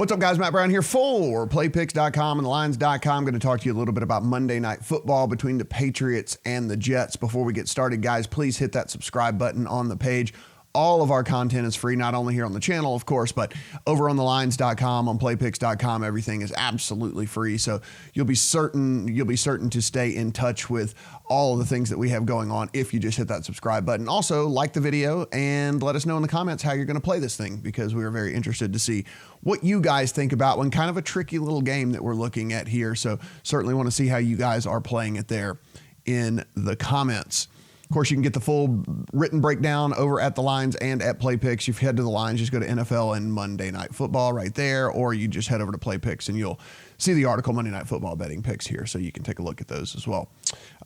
What's up, guys? Matt Brown here for playpicks.com and thelines.com. I'm going to talk to you a little bit about Monday Night Football between the Patriots and the Jets. Before we get started, guys, please hit that subscribe button on the page. All of our content is free, not only here on the channel, of course, but over on thelines.com, on playpicks.com, everything is absolutely free. So you'll be certain to stay in touch with all of the things that we have going on if you just hit that subscribe button. Also, like the video and let us know in the comments how you're going to play this thing, because we are very interested to see what you guys think about one kind of a tricky little game that we're looking at here. So certainly want to see how you guys are playing it there in the comments. Of course, you can get the full written breakdown over at the Lines and at PlayPicks. If you head to the Lines, just go to NFL and Monday Night Football right there, or you just head over to PlayPicks and you'll see the article Monday Night Football betting picks here, so you can take a look at those as well.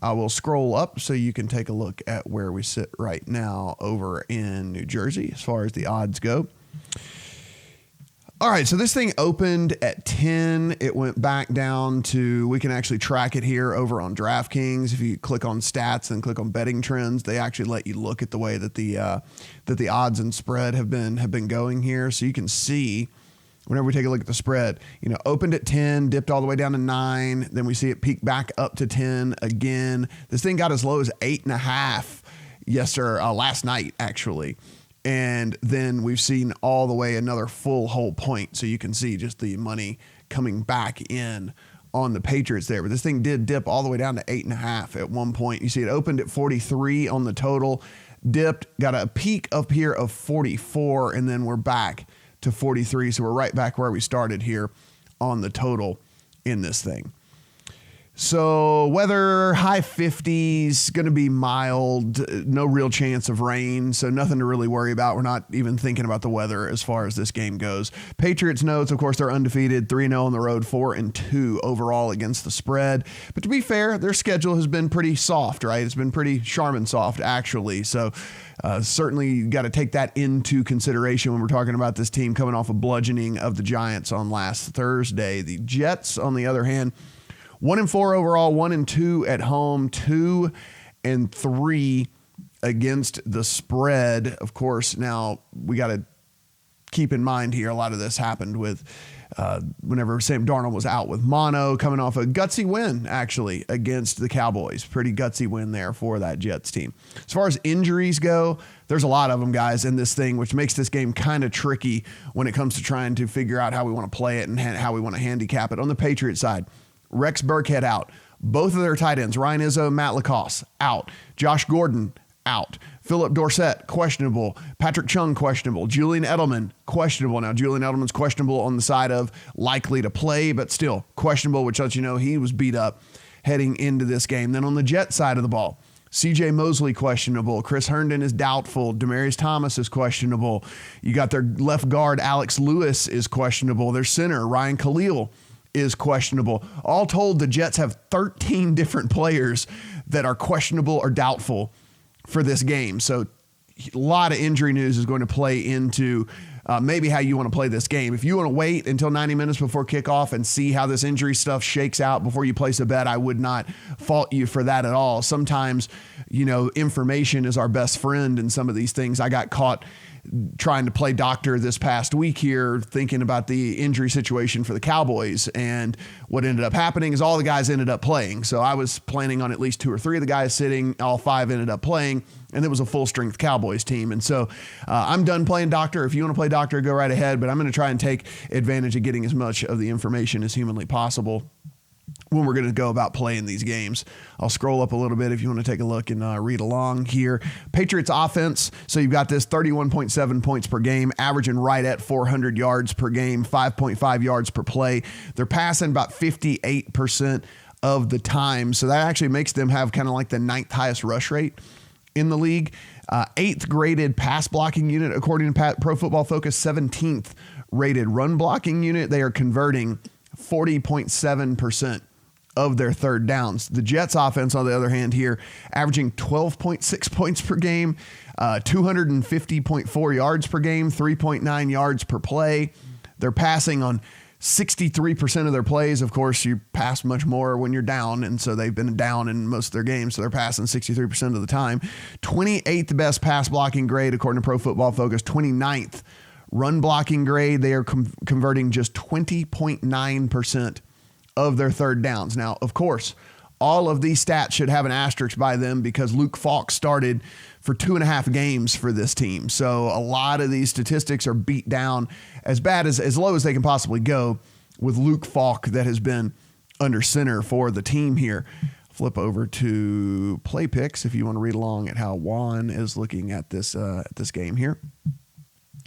I will scroll up so you can take a look at where we sit right now over in New Jersey as far as the odds go. All right, so this thing opened at 10. It went back down to, we can actually track it here over on DraftKings. If you click on stats and click on betting trends, they actually let you look at the way that the odds and spread have been going here. So you can see whenever we take a look at the spread, opened at 10, dipped all the way down to 9. Then we see it peak back up to 10 again. This thing got as low as 8.5 last night, actually. And then we've seen all the way another full whole point. So you can see just the money coming back in on the Patriots there. But this thing did dip all the way down to 8.5 at one point. You see it opened at 43 on the total, dipped, got a peak up here of 44, and then we're back to 43. So we're right back where we started here on the total in this thing. So weather, high 50s, going to be mild, no real chance of rain, so nothing to really worry about. We're not even thinking about the weather as far as this game goes. Patriots notes, of course, they're undefeated, 3-0 on the road, 4-2 overall against the spread. But to be fair, their schedule has been pretty soft, right? It's been pretty Charmin soft, actually. So certainly got to take that into consideration when we're talking about this team coming off a bludgeoning of the Giants on last Thursday. The Jets, on the other hand, 1-4 overall, 1-2 at home, 2-3 against the spread. Of course, now we got to keep in mind here, a lot of this happened with whenever Sam Darnold was out with mono, coming off a gutsy win, actually, against the Cowboys. Pretty gutsy win there for that Jets team. As far as injuries go, there's a lot of them, guys, in this thing, which makes this game kind of tricky when it comes to trying to figure out how we want to play it and how we want to handicap it. On the Patriots side, Rex Burkhead out. Both of their tight ends, Ryan Izzo, Matt LaCosse, out. Josh Gordon, out. Philip Dorsett, questionable. Patrick Chung, questionable. Julian Edelman, questionable. Now, Julian Edelman's questionable on the side of likely to play, but still questionable, which lets you know he was beat up heading into this game. Then on the Jet side of the ball, C.J. Mosley, questionable. Chris Herndon is doubtful. Demaryius Thomas is questionable. You got their left guard, Alex Lewis, is questionable. Their center, Ryan Khalil, is questionable. All told, the Jets have 13 different players that are questionable or doubtful for this game. So a lot of injury news is going to play into maybe how you want to play this game. If you want to wait until 90 minutes before kickoff and see how this injury stuff shakes out before you place a bet, I would not fault you for that at all. Sometimes, information is our best friend in some of these things. I got caught trying to play doctor this past week here, thinking about the injury situation for the Cowboys. And what ended up happening is all the guys ended up playing. So I was planning on at least 2 or 3 of the guys sitting. All 5 ended up playing, and it was a full strength Cowboys team. And so I'm done playing doctor. If you want to play doctor, go right ahead. But I'm going to try and take advantage of getting as much of the information as humanly possible when we're going to go about playing these games. I'll scroll up a little bit if you want to take a look and read along here. Patriots offense. So you've got this 31.7 points per game, averaging right at 400 yards per game, 5.5 yards per play. They're passing about 58% of the time. So that actually makes them have kind of like the 9th highest rush rate in the league. 8th graded pass blocking unit, according to Pro Football Focus, 17th rated run blocking unit. They are converting 40.7% of their third downs. The Jets offense, on the other hand here, averaging 12.6 points per game, 250.4 yards per game, 3.9 yards per play. They're passing on 63% of their plays. Of course, you pass much more when you're down, and so they've been down in most of their games, so they're passing 63% of the time. 28th best pass blocking grade, according to Pro Football Focus, 29th Run blocking grade, they are converting just 20.9% of their third downs. Now, of course, all of these stats should have an asterisk by them because Luke Falk started for 2.5 games for this team. So a lot of these statistics are beat down as bad as low as they can possibly go with Luke Falk that has been under center for the team here. Flip over to Play Picks if you want to read along at how Juan is looking at this game here.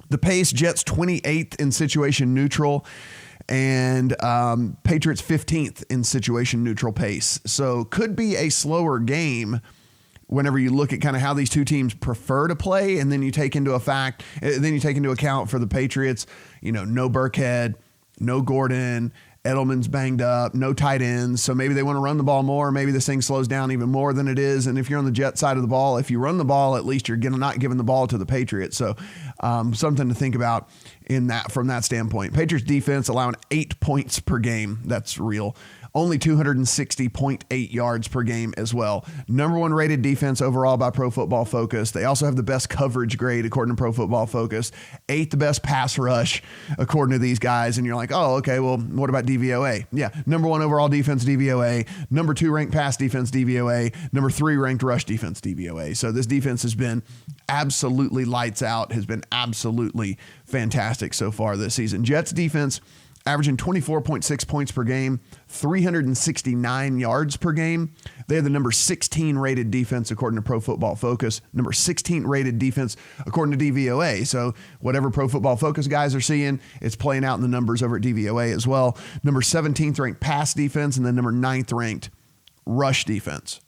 The pace, Jets 28th in situation neutral, and Patriots 15th in situation neutral pace. So could be a slower game whenever you look at kind of how these two teams prefer to play, and then you take into account for the Patriots, no Burkhead, no Gordon, Edelman's banged up, no tight ends. So maybe they want to run the ball more. Maybe this thing slows down even more than it is. And if you're on the Jet side of the ball, if you run the ball, at least you're not giving the ball to the Patriots. So something to think about from that standpoint. Patriots defense allowing 8 points per game. That's real. Only 260.8 yards per game as well. Number 1 rated defense overall by Pro Football Focus. They also have the best coverage grade according to Pro Football Focus. 8th best pass rush according to these guys. And you're like, oh, okay, well, what about DVOA? Yeah, number 1 overall defense DVOA. Number 2 ranked pass defense DVOA. Number 3 ranked rush defense DVOA. So this defense has been absolutely lights out, has been absolutely fantastic so far this season. Jets defense averaging 24.6 points per game, 369 yards per game. They have the number 16 rated defense according to Pro Football Focus, number 16 rated defense according to DVOA. So whatever Pro Football Focus guys are seeing, it's playing out in the numbers over at DVOA as well. Number 17th ranked pass defense, and then number 9th ranked rush defense.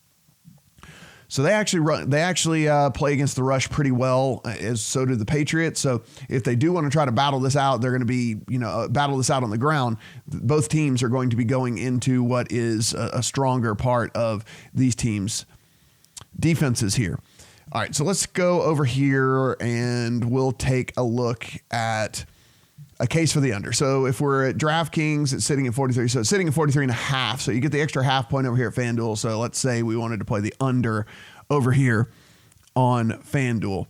So they actually play against the rush pretty well, as so do the Patriots. So if they do want to try to battle this out, they're going to be, battle this out on the ground. Both teams are going to be going into what is a stronger part of these teams' defenses here. All right, so let's go over here and we'll take a look at a case for the under. So if we're at DraftKings, it's sitting at 43. So it's sitting at 43.5. So you get the extra half point over here at FanDuel. So let's say we wanted to play the under over here on FanDuel.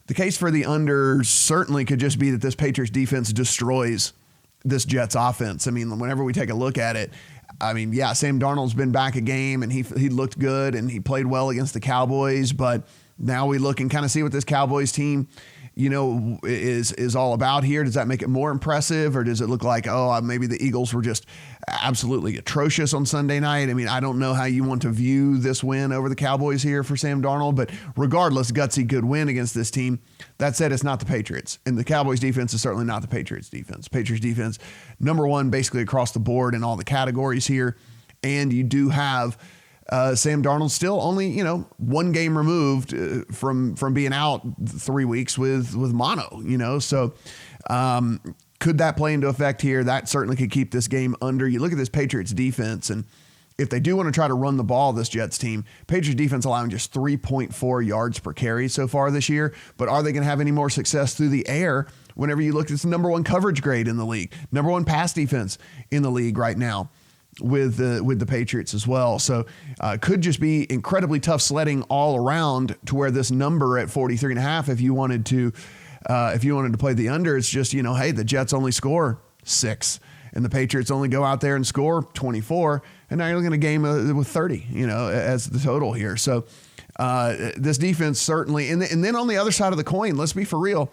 The case for the under certainly could just be that this Patriots defense destroys this Jets offense. I mean, whenever we take a look at it, yeah, Sam Darnold's been back a game and he looked good and he played well against the Cowboys. But now we look and kind of see what this Cowboys team is all about here. Does that make it more impressive, or does it look like, maybe the Eagles were just absolutely atrocious on Sunday night? I mean, I don't know how you want to view this win over the Cowboys here for Sam Darnold, but regardless, gutsy, good win against this team. That said, it's not the Patriots, and the Cowboys defense is certainly not the Patriots defense. Patriots defense, number 1, basically across the board in all the categories here, and you do have Sam Darnold still only, 1 game removed from being out 3 weeks with mono, so could that play into effect here? That certainly could keep this game under. You look at this Patriots defense, and if they do want to try to run the ball, this Jets team, Patriots defense allowing just 3.4 yards per carry so far this year, but are they going to have any more success through the air? Whenever you look, it's the number 1 coverage grade in the league, number 1 pass defense in the league right now with the Patriots as well. So could just be incredibly tough sledding all around to where this number at 43.5, if you wanted to play the under, it's just, hey, the Jets only score 6 and the Patriots only go out there and score 24. And now you're looking at a game with 30, as the total here. So this defense certainly, and then on the other side of the coin, let's be for real.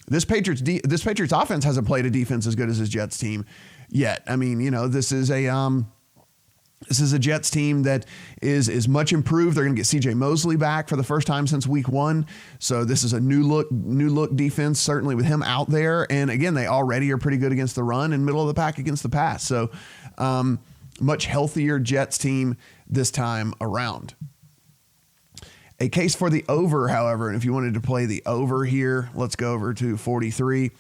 This Patriots offense hasn't played a defense as good as this Jets team yet. I mean, this is a Jets team that is much improved. They're going to get CJ Mosley back for the first time since week 1. So this is a new look defense, certainly with him out there. And again, they already are pretty good against the run and middle of the pack against the pass. So much healthier Jets team this time around. A case for the over, however, and if you wanted to play the over here, let's go over to 43.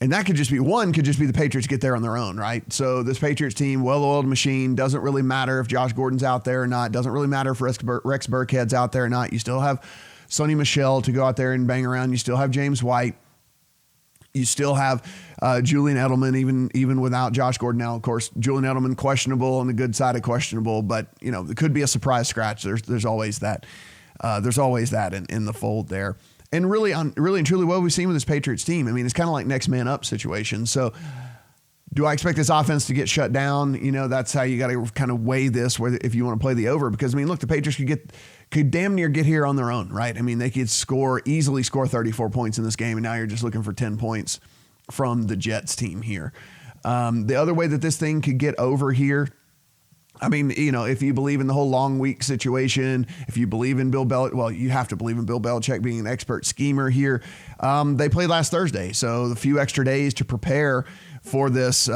And that could just be the Patriots get there on their own, right? So this Patriots team, well-oiled machine, doesn't really matter if Josh Gordon's out there or not. Doesn't really matter if Rex Burkhead's out there or not. You still have Sonny Michel to go out there and bang around. You still have James White. You still have Julian Edelman, even without Josh Gordon. Now, of course, Julian Edelman questionable on the good side of questionable, but it could be a surprise scratch. There's always that. There's always that in the fold there. And really and truly what we've seen with this Patriots team, I mean, it's kind of like next man up situation. So do I expect this offense to get shut down? You know, that's how you got to kind of weigh this, whether if you want to play the over, because I mean, look, the Patriots could damn near get here on their own, right? I mean, they could easily score 34 points in this game, and now you're just looking for 10 points from the Jets team here. The other way that this thing could get over here, I mean, you know, if you believe in the whole long week situation, if you believe in Bill Belichick, well, you have to believe in Bill Belichick being an expert schemer here. They played last Thursday, so a few extra days to prepare for this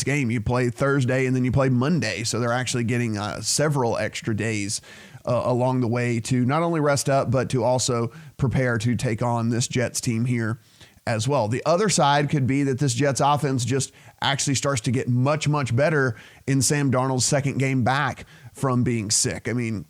game. You play Thursday and then you play Monday, so they're actually getting several extra days along the way to not only rest up, but to also prepare to take on this Jets team here as well. The other side could be that this Jets offense just actually starts to get much, much better in Sam Darnold's second game back from being sick. I mean,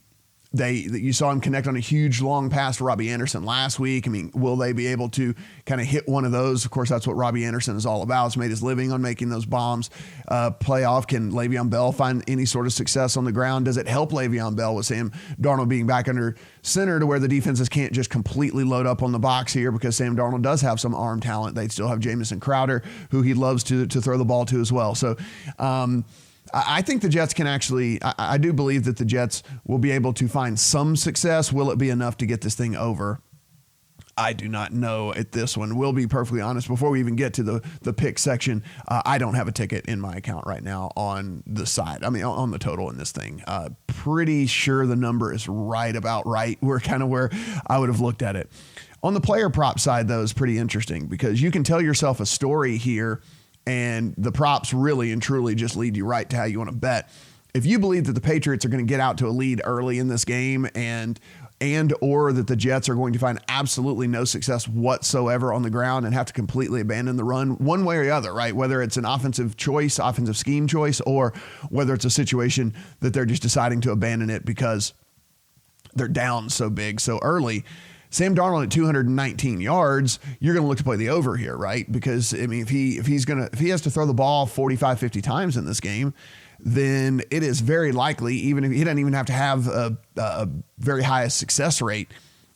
you saw him connect on a huge long pass to Robbie Anderson last week. I mean, will they be able to kind of hit one of those? Of course, that's what Robbie Anderson is all about. He's made his living on making those bombs. Playoff, can Le'Veon Bell find any sort of success on the ground? Does it help Le'Veon Bell with Sam Darnold being back under center to where the defenses can't just completely load up on the box here, because Sam Darnold does have some arm talent. They still have Jamison Crowder, who he loves to throw the ball to as well. So, I think the Jets can actually, I do believe that the Jets will be able to find some success. Will it be enough to get this thing over? I do not know at this one. We'll be perfectly honest. Before we even get to the pick section, I don't have a ticket in my account right now on the side. I mean, on the total in this thing. Pretty sure the number is about right. We're kind of where I would have looked at it. On the player prop side, though, is pretty interesting because you can tell yourself a story here, and the props really and truly just lead you right to how you want to bet. If you believe that the Patriots are going to get out to a lead early in this game and or that the Jets are going to find absolutely no success whatsoever on the ground and have to completely abandon the run one way or the other, right? Whether it's an offensive scheme choice, or whether it's a situation that they're just deciding to abandon it because they're down so big so early. Sam Darnold at 219 yards, you're going to look to play the over here, right? Because I mean, if he has to throw the ball 45, 50 times in this game, then it is very likely, even if he doesn't even have to have a very high success rate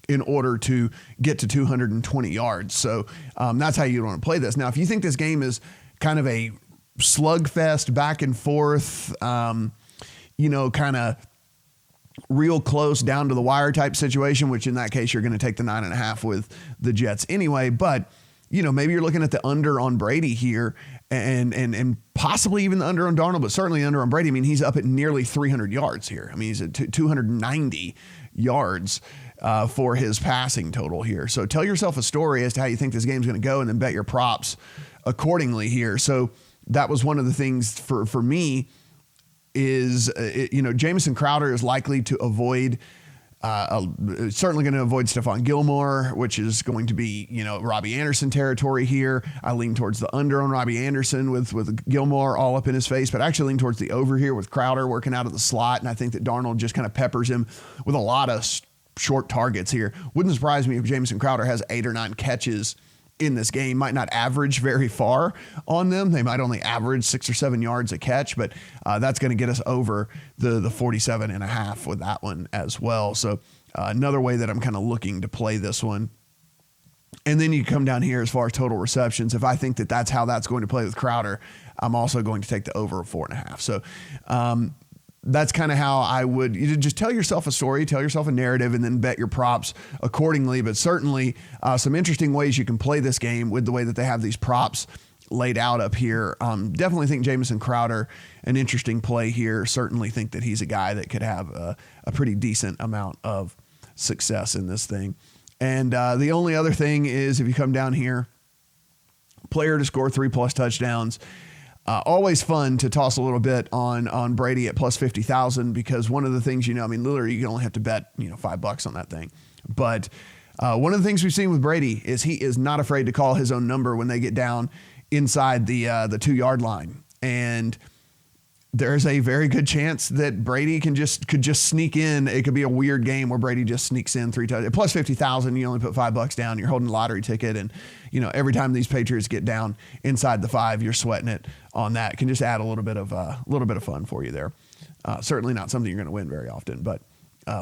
in order to get to 220 yards. So that's how you want to play this. Now, if you think this game is kind of a slugfest, back and forth, kind of real close down to the wire type situation, which in that case, you're going to take the 9.5 with the Jets anyway. But, maybe you're looking at the under on Brady here and possibly even the under on Darnold, but certainly under on Brady. I mean, he's up at nearly 300 yards here. I mean, he's at 290 yards for his passing total here. So tell yourself a story as to how you think this game's going to go and then bet your props accordingly here. So that was one of the things for me is, Jamison Crowder is likely to avoid, certainly going to avoid Stephon Gilmore, which is going to be, Robbie Anderson territory here. I lean towards the under on Robbie Anderson with Gilmore all up in his face, but I actually lean towards the over here with Crowder working out of the slot. And I think that Darnold just kind of peppers him with a lot of short targets here. Wouldn't surprise me if Jamison Crowder has 8 or 9 catches in this game. Might not average very far on them. They might only average 6 or 7 yards a catch, but that's going to get us over the 47.5 with that one as well. So another way that I'm kind of looking to play this one. And then you come down here as far as total receptions. If I think that that's how that's going to play with Crowder, I'm also going to take the over of 4.5. So that's kind of how I would, you just tell yourself a story, tell yourself a narrative, and then bet your props accordingly. But certainly some interesting ways you can play this game with the way that they have these props laid out up here. Definitely think Jamison Crowder, an interesting play here. Certainly think that he's a guy that could have a pretty decent amount of success in this thing. And the only other thing is if you come down here, player to score 3+ touchdowns. Always fun to toss a little bit on Brady at plus 50,000 because one of the things, literally you can only have to bet, $5 on that thing. But one of the things we've seen with Brady is he is not afraid to call his own number when they get down inside the 2-yard line. And there's a very good chance that Brady could just sneak in. It could be a weird game where Brady just sneaks in 3 touchdowns. Plus 50,000, you only put $5 down. You're holding a lottery ticket, and every time these Patriots get down inside the 5, you're sweating it on that. It can just add a little bit of fun for you there. Certainly not something you're going to win very often, but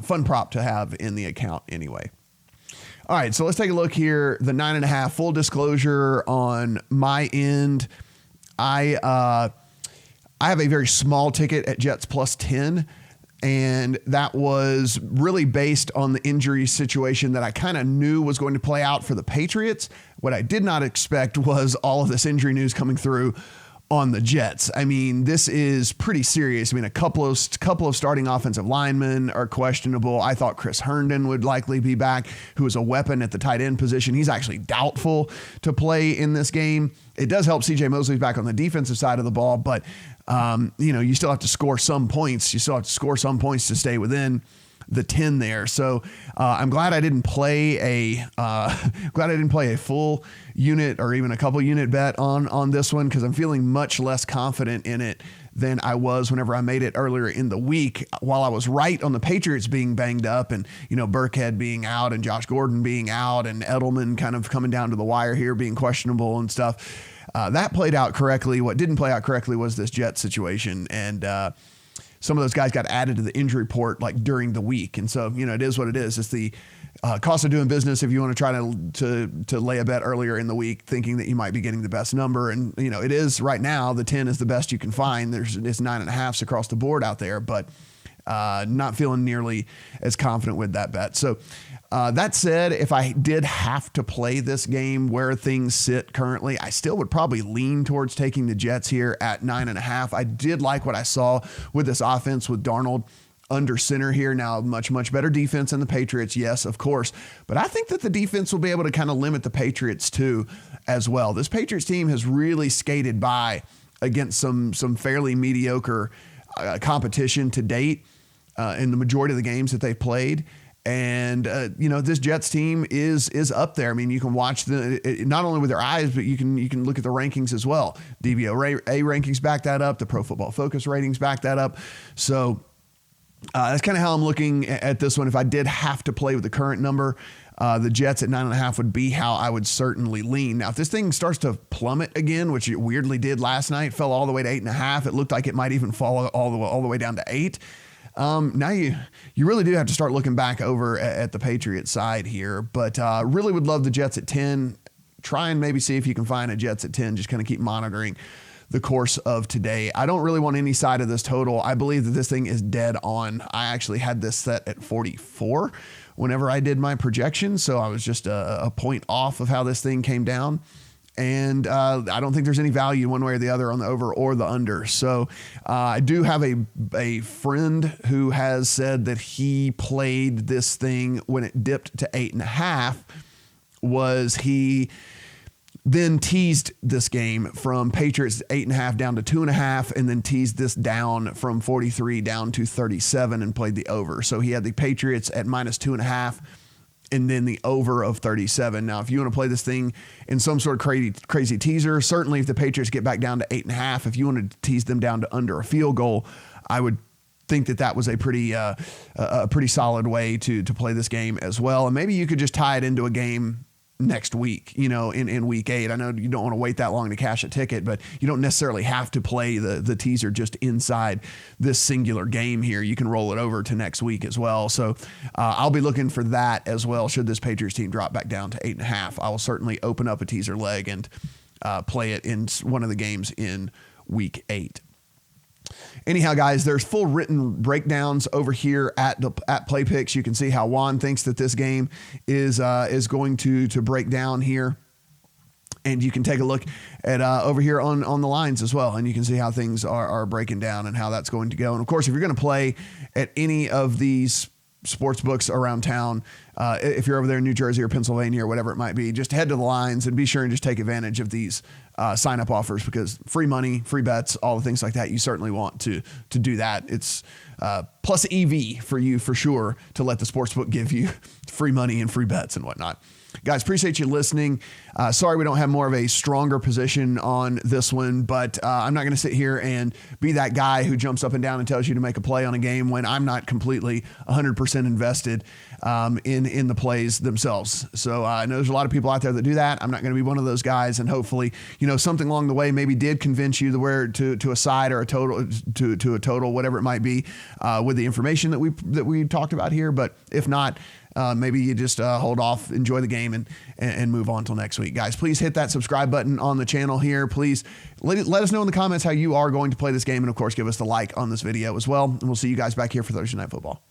fun prop to have in the account anyway. All right, so let's take a look here. The 9.5, full disclosure on my end. I have a very small ticket at Jets plus 10, and that was really based on the injury situation that I kind of knew was going to play out for the Patriots. What I did not expect was all of this injury news coming through on the Jets. I mean, this is pretty serious. I mean, a couple of starting offensive linemen are questionable. I thought Chris Herndon would likely be back, who is a weapon at the tight end position. He's actually doubtful to play in this game. It does help CJ Mosley's back on the defensive side of the ball, but you still have to score some points. You still have to score some points to stay within the 10 there. So I'm glad I didn't play a full unit or even a couple unit bet on this one, because I'm feeling much less confident in it than I was whenever I made it earlier in the week, while I was right on the Patriots being banged up and, Burkhead being out and Josh Gordon being out and Edelman kind of coming down to the wire here being questionable and stuff. That played out correctly. What didn't play out correctly was this Jet situation. And some of those guys got added to the injury report like during the week. And so, it is what it is. It's the cost of doing business if you want to try to lay a bet earlier in the week thinking that you might be getting the best number. And, it is right now, the 10 is the best you can find. It's 9.5s across the board out there, but not feeling nearly as confident with that bet. So that said, if I did have to play this game where things sit currently, I still would probably lean towards taking the Jets here at 9.5. I did like what I saw with this offense with Darnold under center here. Now, much better defense than the Patriots. Yes, of course. But I think that the defense will be able to kind of limit the Patriots too as well. This Patriots team has really skated by against some fairly mediocre competition to date in the majority of the games that they've played. And, this Jets team is up there. I mean, you can watch not only with their eyes, but you can look at the rankings as well. DVOA rankings back that up. The Pro Football Focus ratings back that up. So that's kind of how I'm looking at this one. If I did have to play with the current number, the Jets at 9.5 would be how I would certainly lean. Now, if this thing starts to plummet again, which it weirdly did last night, fell all the way to 8.5. It looked like it might even fall all the way down to 8. Now you really do have to start looking back over at the Patriots side here, but really would love the Jets at 10. Try and maybe see if you can find a Jets at 10. Just kind of keep monitoring the course of today. I don't really want any side of this total. I believe that this thing is dead on. I actually had this set at 44 whenever I did my projection, so I was just a point off of how this thing came down. And I don't think there's any value one way or the other on the over or the under. So I do have a friend who has said that he played this thing when it dipped to 8.5. Was he then teased this game from Patriots 8.5 down to 2.5, and then teased this down from 43 down to 37 and played the over. So he had the Patriots at minus 2.5. And then the over of 37. Now, if you want to play this thing in some sort of crazy teaser, certainly if the Patriots get back down to 8.5, if you wanted to tease them down to under a field goal, I would think that was a pretty solid way to play this game as well. And maybe you could just tie it into a game next week, in week 8. I know you don't want to wait that long to cash a ticket, but you don't necessarily have to play the teaser just inside this singular game here. You can roll it over to next week as well. So I'll be looking for that as well. Should this Patriots team drop back down to 8.5, I will certainly open up a teaser leg and play it in one of the games in week 8. Anyhow, guys, there's full written breakdowns over here at Play Picks. You can see how Juan thinks that this game is going to break down here. And you can take a look at over here on the lines as well. And you can see how things are breaking down and how that's going to go. And of course, if you're going to play at any of these sports books around town, if you're over there in New Jersey or Pennsylvania or whatever it might be, just head to the lines and be sure and just take advantage of these sign up offers, because free money, free bets, all the things like that, you certainly want to do that. It's plus EV for you for sure to let the sportsbook give you free money and free bets and whatnot. Guys, appreciate you listening. Sorry we don't have more of a stronger position on this one, but I'm not going to sit here and be that guy who jumps up and down and tells you to make a play on a game when I'm not completely 100% invested in the plays themselves. So I know there's a lot of people out there that do that. I'm not going to be one of those guys, and hopefully, something along the way maybe did convince you to a side or a total to a total, whatever it might be, with the information that we talked about here. But if not, maybe you just hold off, enjoy the game, and move on till next week. Guys, please hit that subscribe button on the channel here. Please let us know in the comments how you are going to play this game, and of course, give us the like on this video as well. And we'll see you guys back here for Thursday Night Football.